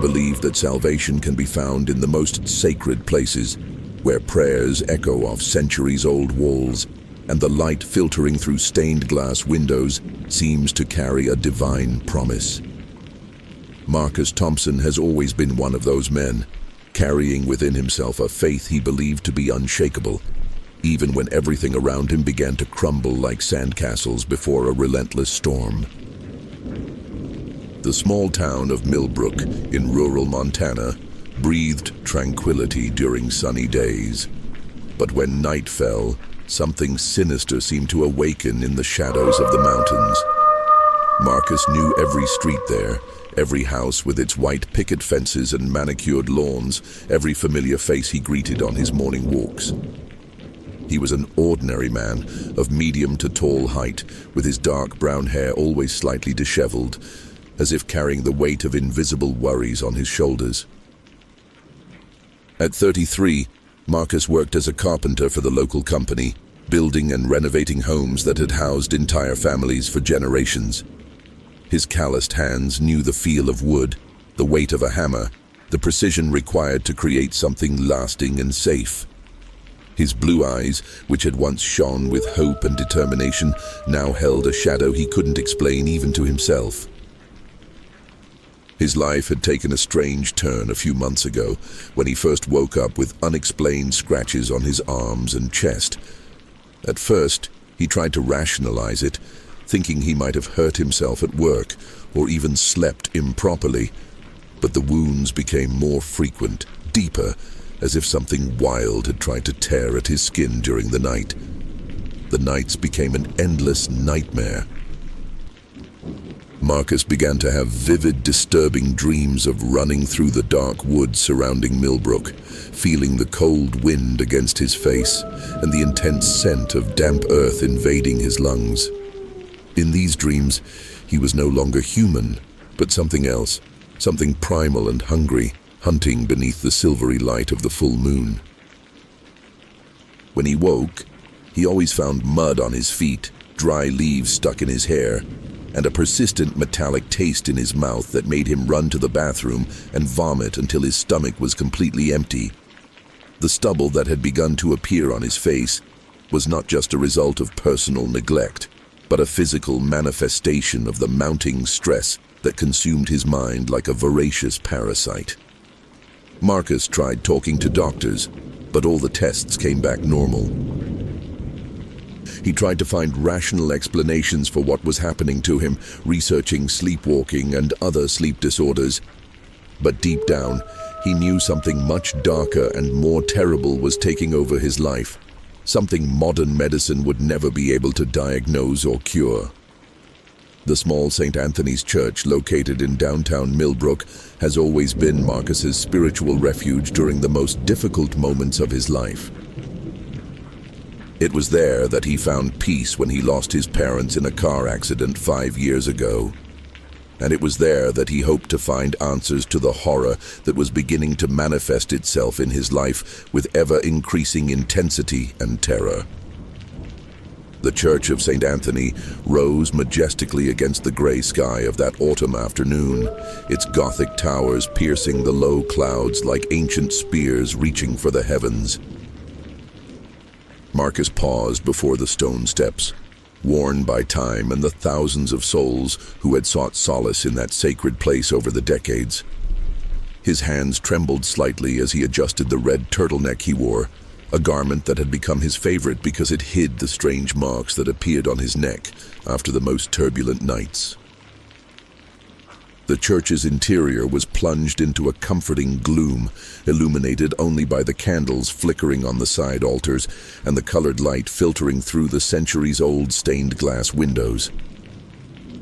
believed that salvation can be found in the most sacred places, where prayers echo off centuries-old walls, and the light filtering through stained glass windows seems to carry a divine promise. Marcus Thompson has always been one of those men, carrying within himself a faith he believed to be unshakable, even when everything around him began to crumble like sandcastles before a relentless storm. The small town of Millbrook in rural Montana breathed tranquility during sunny days. But when night fell, something sinister seemed to awaken in the shadows of the mountains. Marcus knew every street there, every house with its white picket fences and manicured lawns, every familiar face he greeted on his morning walks. He was an ordinary man of medium to tall height, with his dark brown hair always slightly disheveled, as if carrying the weight of invisible worries on his shoulders. At 33, Marcus worked as a carpenter for the local company, building and renovating homes that had housed entire families for generations. His calloused hands knew the feel of wood, the weight of a hammer, the precision required to create something lasting and safe. His blue eyes, which had once shone with hope and determination, now held a shadow he couldn't explain even to himself. His life had taken a strange turn a few months ago, when he first woke up with unexplained scratches on his arms and chest. At first, he tried to rationalize it, thinking he might have hurt himself at work or even slept improperly. But the wounds became more frequent, deeper, as if something wild had tried to tear at his skin during the night. The nights became an endless nightmare. Marcus began to have vivid, disturbing dreams of running through the dark woods surrounding Millbrook, feeling the cold wind against his face and the intense scent of damp earth invading his lungs. In these dreams, he was no longer human, but something else, something primal and hungry, hunting beneath the silvery light of the full moon. When he woke, he always found mud on his feet, dry leaves stuck in his hair, and a persistent metallic taste in his mouth that made him run to the bathroom and vomit until his stomach was completely empty. The stubble that had begun to appear on his face was not just a result of personal neglect, but a physical manifestation of the mounting stress that consumed his mind like a voracious parasite. Marcus tried talking to doctors, but all the tests came back normal. He tried to find rational explanations for what was happening to him, researching sleepwalking and other sleep disorders. But deep down, he knew something much darker and more terrible was taking over his life, something modern medicine would never be able to diagnose or cure. The small St. Anthony's Church, located in downtown Millbrook, has always been Marcus's spiritual refuge during the most difficult moments of his life. It was there that he found peace when he lost his parents in a car accident 5 years ago. And it was there that he hoped to find answers to the horror that was beginning to manifest itself in his life with ever-increasing intensity and terror. The Church of St. Anthony rose majestically against the gray sky of that autumn afternoon, its Gothic towers piercing the low clouds like ancient spears reaching for the heavens. Marcus paused before the stone steps, worn by time and the thousands of souls who had sought solace in that sacred place over the decades. His hands trembled slightly as he adjusted the red turtleneck he wore, a garment that had become his favorite because it hid the strange marks that appeared on his neck after the most turbulent nights. The church's interior was plunged into a comforting gloom, illuminated only by the candles flickering on the side altars and the colored light filtering through the centuries-old stained glass windows.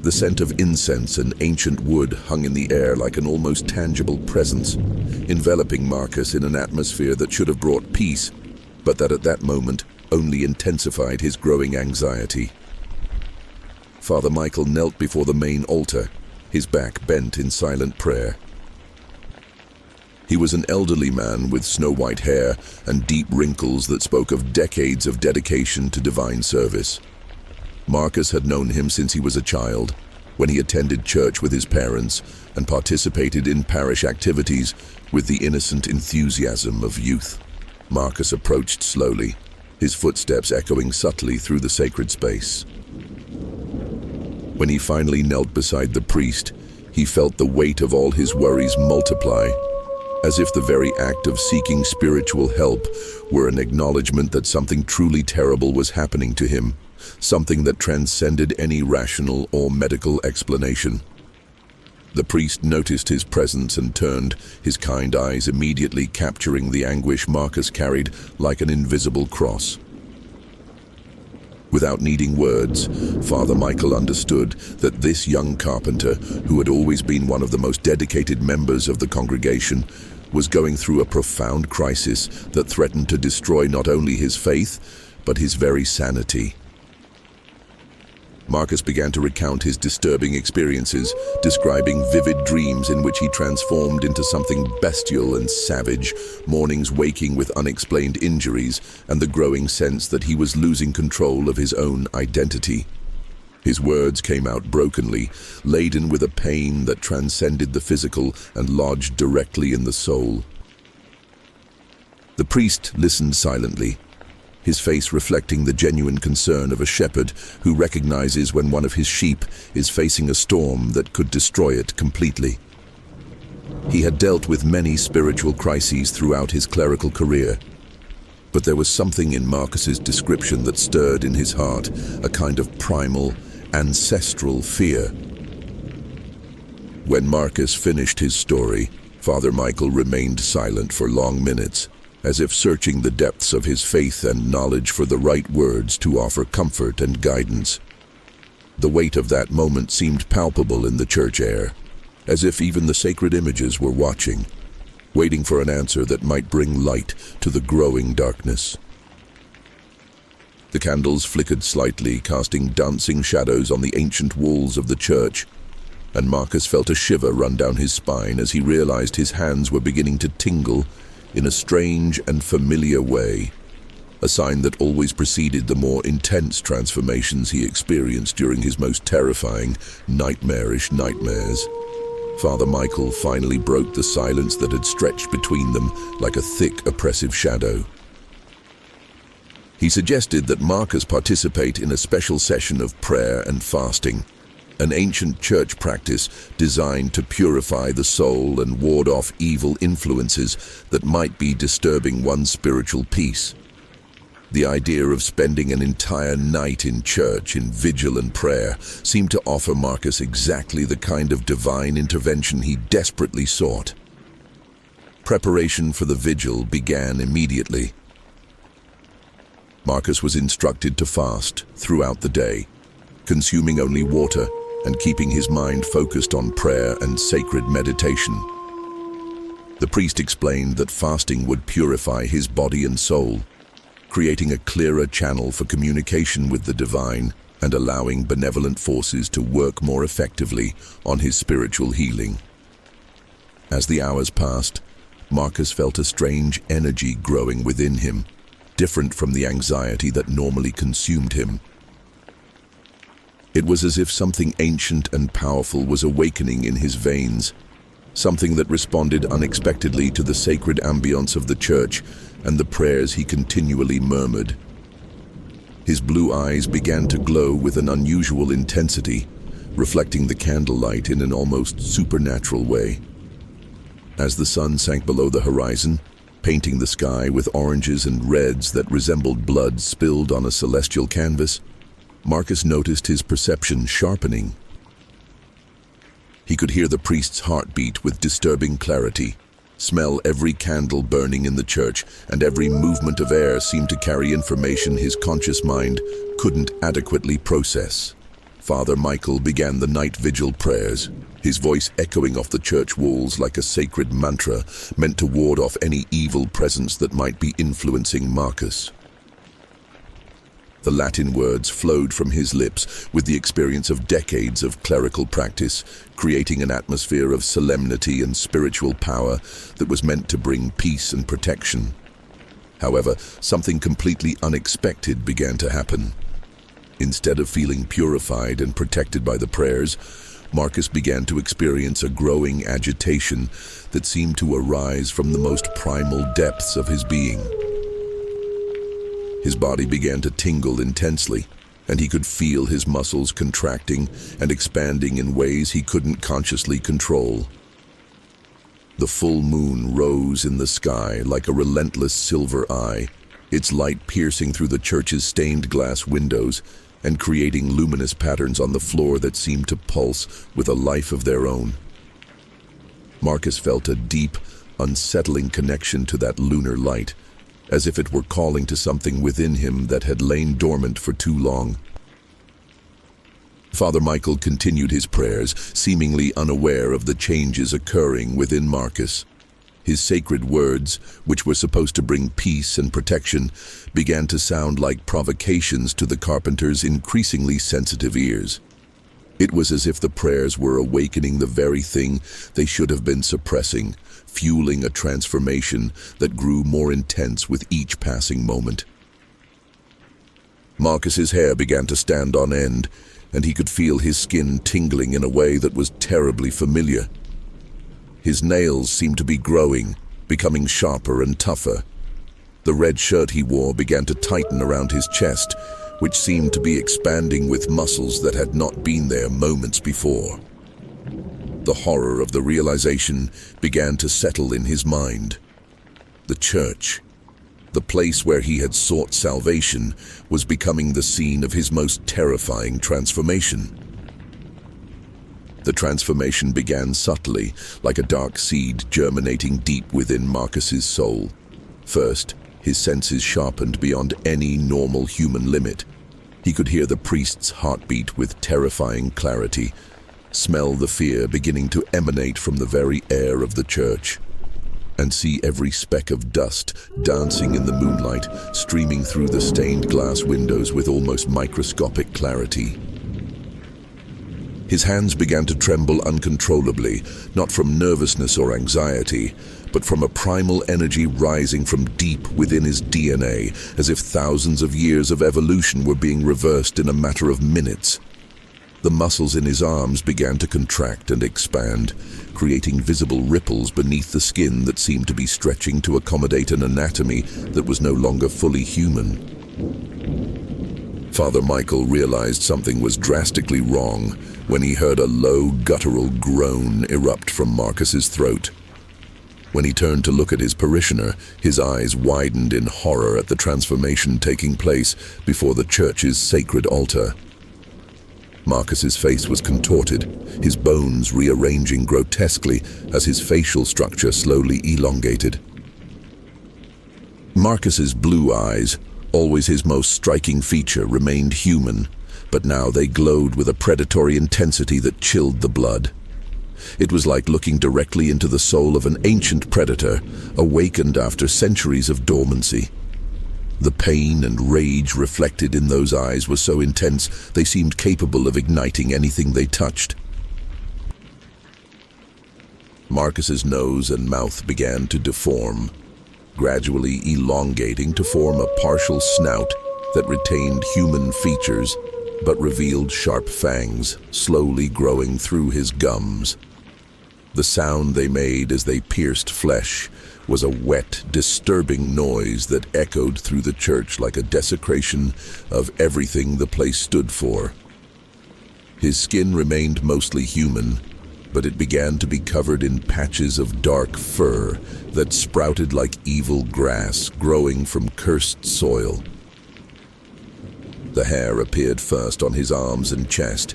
The scent of incense and ancient wood hung in the air like an almost tangible presence, enveloping Marcus in an atmosphere that should have brought peace, but that at that moment only intensified his growing anxiety. Father Michael knelt before the main altar, his back bent in silent prayer. He was an elderly man with snow-white hair and deep wrinkles that spoke of decades of dedication to divine service. Marcus had known him since he was a child, when he attended church with his parents and participated in parish activities with the innocent enthusiasm of youth. Marcus approached slowly, his footsteps echoing subtly through the sacred space. When he finally knelt beside the priest, he felt the weight of all his worries multiply, as if the very act of seeking spiritual help were an acknowledgement that something truly terrible was happening to him, something that transcended any rational or medical explanation. The priest noticed his presence and turned, his kind eyes immediately capturing the anguish Marcus carried like an invisible cross. Without needing words, Father Michael understood that this young carpenter, who had always been one of the most dedicated members of the congregation, was going through a profound crisis that threatened to destroy not only his faith, but his very sanity. Marcus began to recount his disturbing experiences, describing vivid dreams in which he transformed into something bestial and savage, mornings waking with unexplained injuries, and the growing sense that he was losing control of his own identity. His words came out brokenly, laden with a pain that transcended the physical and lodged directly in the soul. The priest listened silently, his face reflecting the genuine concern of a shepherd who recognizes when one of his sheep is facing a storm that could destroy it completely. He had dealt with many spiritual crises throughout his clerical career, but there was something in Marcus's description that stirred in his heart, a kind of primal, ancestral fear. When Marcus finished his story, Father Michael remained silent for long minutes, as if searching the depths of his faith and knowledge for the right words to offer comfort and guidance. The weight of that moment seemed palpable in the church air, as if even the sacred images were watching, waiting for an answer that might bring light to the growing darkness. The candles flickered slightly, casting dancing shadows on the ancient walls of the church, and Marcus felt a shiver run down his spine as he realized his hands were beginning to tingle in a strange and familiar way, a sign that always preceded the more intense transformations he experienced during his most terrifying, nightmarish nightmares. Father Michael finally broke the silence that had stretched between them like a thick, oppressive shadow. He suggested that Marcus participate in a special session of prayer and fasting, an ancient church practice designed to purify the soul and ward off evil influences that might be disturbing one's spiritual peace. The idea of spending an entire night in church in vigil and prayer seemed to offer Marcus exactly the kind of divine intervention he desperately sought. Preparation for the vigil began immediately. Marcus was instructed to fast throughout the day, consuming only water and keeping his mind focused on prayer and sacred meditation. The priest explained that fasting would purify his body and soul, creating a clearer channel for communication with the divine and allowing benevolent forces to work more effectively on his spiritual healing. As the hours passed, Marcus felt a strange energy growing within him, different from the anxiety that normally consumed him. It was as if something ancient and powerful was awakening in his veins, something that responded unexpectedly to the sacred ambience of the church and the prayers he continually murmured. His blue eyes began to glow with an unusual intensity, reflecting the candlelight in an almost supernatural way. As the sun sank below the horizon, painting the sky with oranges and reds that resembled blood spilled on a celestial canvas, Marcus noticed his perception sharpening. He could hear the priest's heartbeat with disturbing clarity, smell every candle burning in the church, and every movement of air seemed to carry information his conscious mind couldn't adequately process. Father Michael began the night vigil prayers, his voice echoing off the church walls like a sacred mantra meant to ward off any evil presence that might be influencing Marcus. The Latin words flowed from his lips with the experience of decades of clerical practice, creating an atmosphere of solemnity and spiritual power that was meant to bring peace and protection. However, something completely unexpected began to happen. Instead of feeling purified and protected by the prayers, Marcus began to experience a growing agitation that seemed to arise from the most primal depths of his being. His body began to tingle intensely, and he could feel his muscles contracting and expanding in ways he couldn't consciously control. The full moon rose in the sky like a relentless silver eye, its light piercing through the church's stained glass windows and creating luminous patterns on the floor that seemed to pulse with a life of their own. Marcus felt a deep, unsettling connection to that lunar light, as if it were calling to something within him that had lain dormant for too long. Father Michael continued his prayers, seemingly unaware of the changes occurring within Marcus. His sacred words, which were supposed to bring peace and protection, began to sound like provocations to the carpenter's increasingly sensitive ears. It was as if the prayers were awakening the very thing they should have been suppressing, fueling a transformation that grew more intense with each passing moment. Marcus's hair began to stand on end, and he could feel his skin tingling in a way that was terribly familiar. His nails seemed to be growing, becoming sharper and tougher. The red shirt he wore began to tighten around his chest, which seemed to be expanding with muscles that had not been there moments before. The horror of the realization began to settle in his mind. The church, the place where he had sought salvation, was becoming the scene of his most terrifying transformation. The transformation began subtly, like a dark seed germinating deep within Marcus's soul. First, his senses sharpened beyond any normal human limit. He could hear the priest's heartbeat with terrifying clarity, smell the fear beginning to emanate from the very air of the church, and see every speck of dust dancing in the moonlight, streaming through the stained glass windows with almost microscopic clarity. His hands began to tremble uncontrollably, not from nervousness or anxiety, but from a primal energy rising from deep within his DNA, as if thousands of years of evolution were being reversed in a matter of minutes. The muscles in his arms began to contract and expand, creating visible ripples beneath the skin that seemed to be stretching to accommodate an anatomy that was no longer fully human. Father Michael realized something was drastically wrong when he heard a low, guttural groan erupt from Marcus's throat. When he turned to look at his parishioner, his eyes widened in horror at the transformation taking place before the church's sacred altar. Marcus's face was contorted, his bones rearranging grotesquely as his facial structure slowly elongated. Marcus's blue eyes, always his most striking feature, remained human, but now they glowed with a predatory intensity that chilled the blood. It was like looking directly into the soul of an ancient predator, awakened after centuries of dormancy. The pain and rage reflected in those eyes was so intense they seemed capable of igniting anything they touched. Marcus's nose and mouth began to deform, gradually elongating to form a partial snout that retained human features but revealed sharp fangs slowly growing through his gums. The sound they made as they pierced flesh was a wet, disturbing noise that echoed through the church like a desecration of everything the place stood for. His skin remained mostly human, but it began to be covered in patches of dark fur that sprouted like evil grass growing from cursed soil. The hair appeared first on his arms and chest,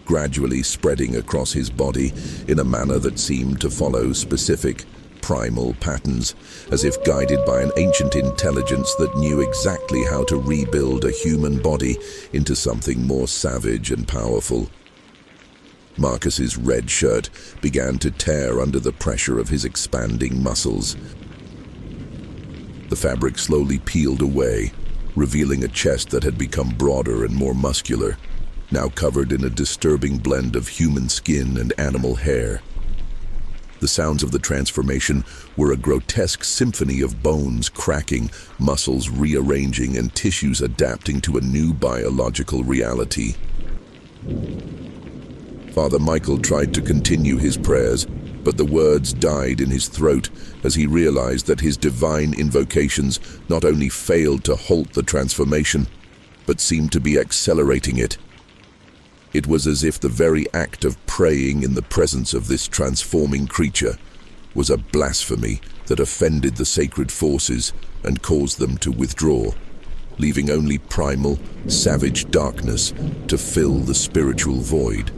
gradually spreading across his body in a manner that seemed to follow specific, primal patterns, as if guided by an ancient intelligence that knew exactly how to rebuild a human body into something more savage and powerful. Marcus's red shirt began to tear under the pressure of his expanding muscles. The fabric slowly peeled away, revealing a chest that had become broader and more muscular, now covered in a disturbing blend of human skin and animal hair. The sounds of the transformation were a grotesque symphony of bones cracking, muscles rearranging, and tissues adapting to a new biological reality. Father Michael tried to continue his prayers, but the words died in his throat as he realized that his divine invocations not only failed to halt the transformation, but seemed to be accelerating it. It was as if the very act of praying in the presence of this transforming creature was a blasphemy that offended the sacred forces and caused them to withdraw, leaving only primal, savage darkness to fill the spiritual void.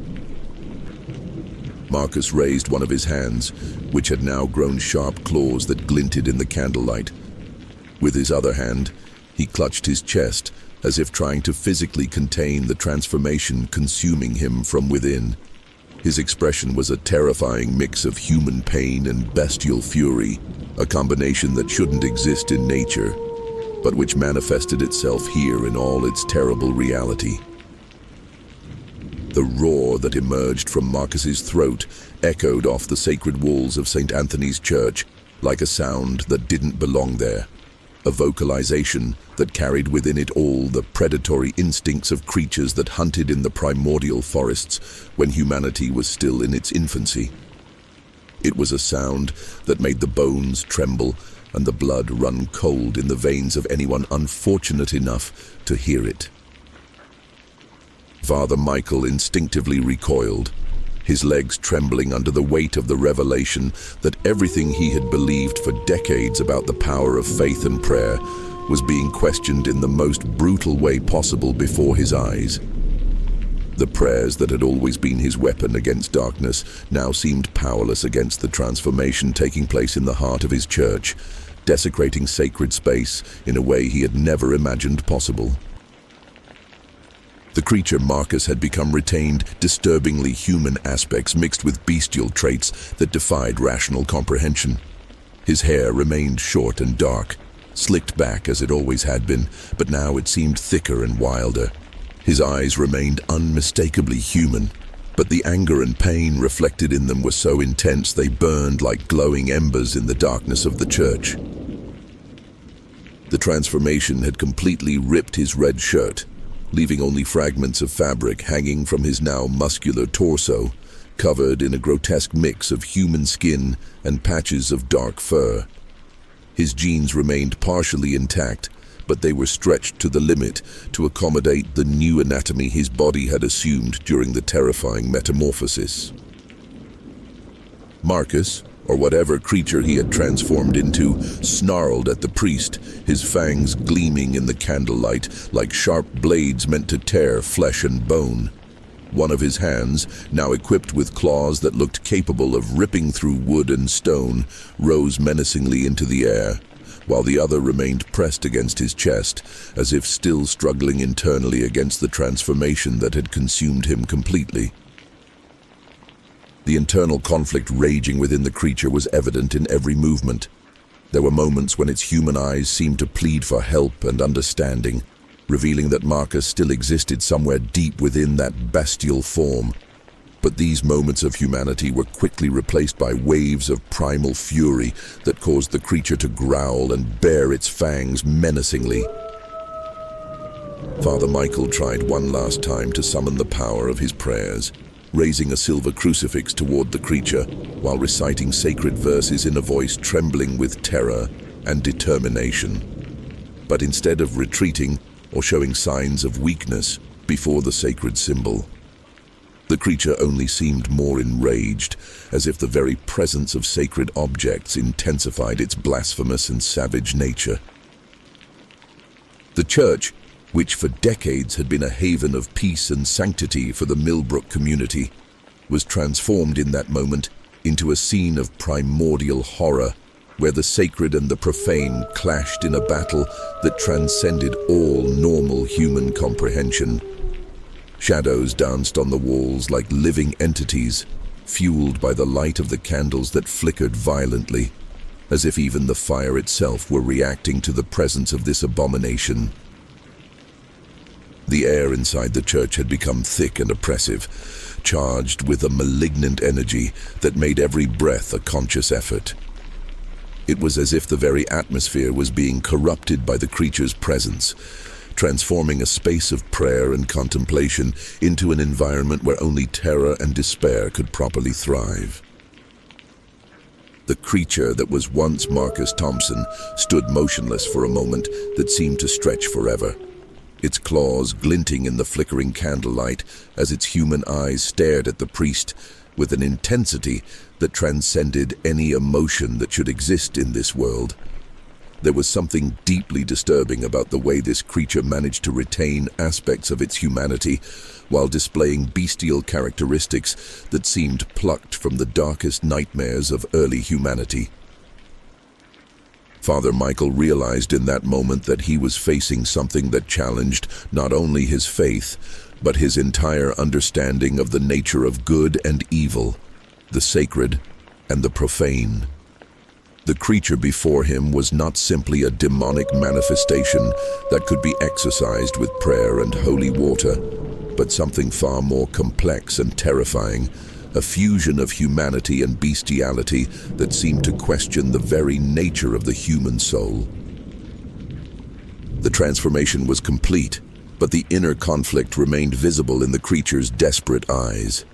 Marcus raised one of his hands, which had now grown sharp claws that glinted in the candlelight. With his other hand, he clutched his chest, as if trying to physically contain the transformation consuming him from within. His expression was a terrifying mix of human pain and bestial fury, a combination that shouldn't exist in nature, but which manifested itself here in all its terrible reality. The roar that emerged from Marcus's throat echoed off the sacred walls of St. Anthony's Church like a sound that didn't belong there. A vocalization that carried within it all the predatory instincts of creatures that hunted in the primordial forests when humanity was still in its infancy. It was a sound that made the bones tremble and the blood run cold in the veins of anyone unfortunate enough to hear it. Father Michael instinctively recoiled, his legs trembling under the weight of the revelation that everything he had believed for decades about the power of faith and prayer was being questioned in the most brutal way possible before his eyes. The prayers that had always been his weapon against darkness now seemed powerless against the transformation taking place in the heart of his church, desecrating sacred space in a way he had never imagined possible. The creature Marcus had become retained disturbingly human aspects mixed with bestial traits that defied rational comprehension. His hair remained short and dark, slicked back as it always had been, but now it seemed thicker and wilder. His eyes remained unmistakably human, but the anger and pain reflected in them were so intense they burned like glowing embers in the darkness of the church. The transformation had completely ripped his red shirt, leaving only fragments of fabric hanging from his now muscular torso, covered in a grotesque mix of human skin and patches of dark fur. His jeans remained partially intact, but they were stretched to the limit to accommodate the new anatomy his body had assumed during the terrifying metamorphosis. Marcus, or whatever creature he had transformed into, snarled at the priest, his fangs gleaming in the candlelight like sharp blades meant to tear flesh and bone. One of his hands, now equipped with claws that looked capable of ripping through wood and stone, rose menacingly into the air, while the other remained pressed against his chest, as if still struggling internally against the transformation that had consumed him completely. The internal conflict raging within the creature was evident in every movement. There were moments when its human eyes seemed to plead for help and understanding, revealing that Marcus still existed somewhere deep within that bestial form. But these moments of humanity were quickly replaced by waves of primal fury that caused the creature to growl and bare its fangs menacingly. Father Michael tried one last time to summon the power of his prayers, raising a silver crucifix toward the creature while reciting sacred verses in a voice trembling with terror and determination. But instead of retreating or showing signs of weakness before the sacred symbol, the creature only seemed more enraged, as if the very presence of sacred objects intensified its blasphemous and savage nature. The church, which for decades had been a haven of peace and sanctity for the Millbrook community, was transformed in that moment into a scene of primordial horror, where the sacred and the profane clashed in a battle that transcended all normal human comprehension. Shadows danced on the walls like living entities, fueled by the light of the candles that flickered violently, as if even the fire itself were reacting to the presence of this abomination. The air inside the church had become thick and oppressive, charged with a malignant energy that made every breath a conscious effort. It was as if the very atmosphere was being corrupted by the creature's presence, transforming a space of prayer and contemplation into an environment where only terror and despair could properly thrive. The creature that was once Marcus Thompson stood motionless for a moment that seemed to stretch forever, its claws glinting in the flickering candlelight as its human eyes stared at the priest with an intensity that transcended any emotion that should exist in this world. There was something deeply disturbing about the way this creature managed to retain aspects of its humanity while displaying bestial characteristics that seemed plucked from the darkest nightmares of early humanity. Father Michael realized in that moment that he was facing something that challenged not only his faith, but his entire understanding of the nature of good and evil, the sacred and the profane. The creature before him was not simply a demonic manifestation that could be exorcised with prayer and holy water, but something far more complex and terrifying, a fusion of humanity and bestiality that seemed to question the very nature of the human soul. The transformation was complete, but the inner conflict remained visible in the creature's desperate eyes.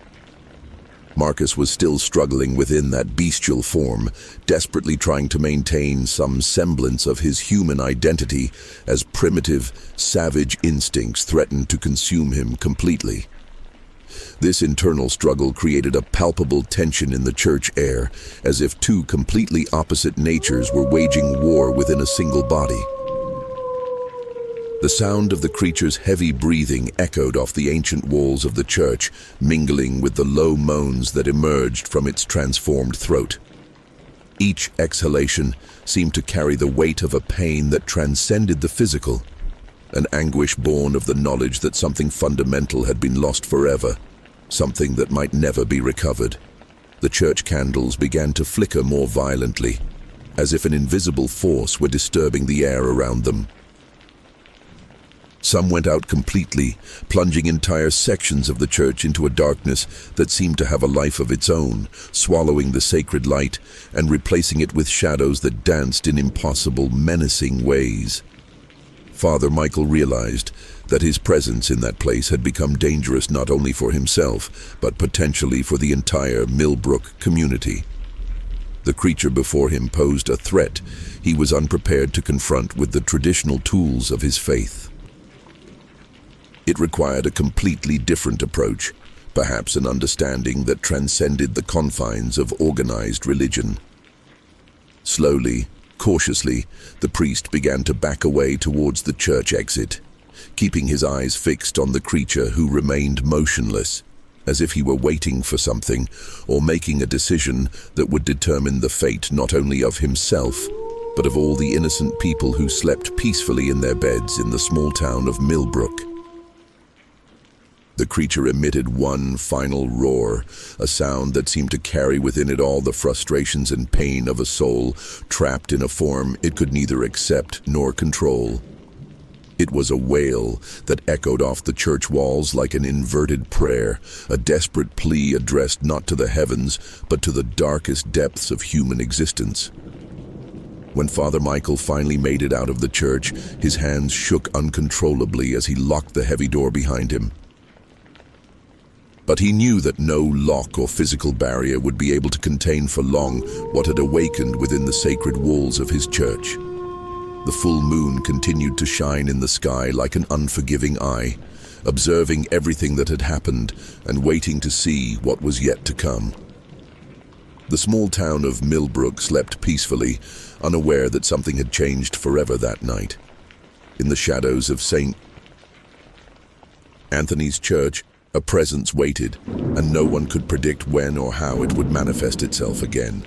Marcus was still struggling within that bestial form, desperately trying to maintain some semblance of his human identity as primitive, savage instincts threatened to consume him completely. This internal struggle created a palpable tension in the church air, as if two completely opposite natures were waging war within a single body. The sound of the creature's heavy breathing echoed off the ancient walls of the church, mingling with the low moans that emerged from its transformed throat. Each exhalation seemed to carry the weight of a pain that transcended the physical, an anguish born of the knowledge that something fundamental had been lost forever, something that might never be recovered. The church candles began to flicker more violently, as if an invisible force were disturbing the air around them. Some went out completely, plunging entire sections of the church into a darkness that seemed to have a life of its own, swallowing the sacred light and replacing it with shadows that danced in impossible, menacing ways. Father Michael realized that his presence in that place had become dangerous not only for himself, but potentially for the entire Millbrook community. The creature before him posed a threat he was unprepared to confront with the traditional tools of his faith. It required a completely different approach, perhaps an understanding that transcended the confines of organized religion. Slowly, cautiously, the priest began to back away towards the church exit, keeping his eyes fixed on the creature who remained motionless, as if he were waiting for something or making a decision that would determine the fate not only of himself, but of all the innocent people who slept peacefully in their beds in the small town of Millbrook. The creature emitted one final roar, a sound that seemed to carry within it all the frustrations and pain of a soul trapped in a form it could neither accept nor control. It was a wail that echoed off the church walls like an inverted prayer, a desperate plea addressed not to the heavens, but to the darkest depths of human existence. When Father Michael finally made it out of the church, his hands shook uncontrollably as he locked the heavy door behind him. But he knew that no lock or physical barrier would be able to contain for long what had awakened within the sacred walls of his church. The full moon continued to shine in the sky like an unforgiving eye, observing everything that had happened and waiting to see what was yet to come. The small town of Millbrook slept peacefully, unaware that something had changed forever that night. In the shadows of St. Anthony's Church, a presence waited, and no one could predict when or how it would manifest itself again.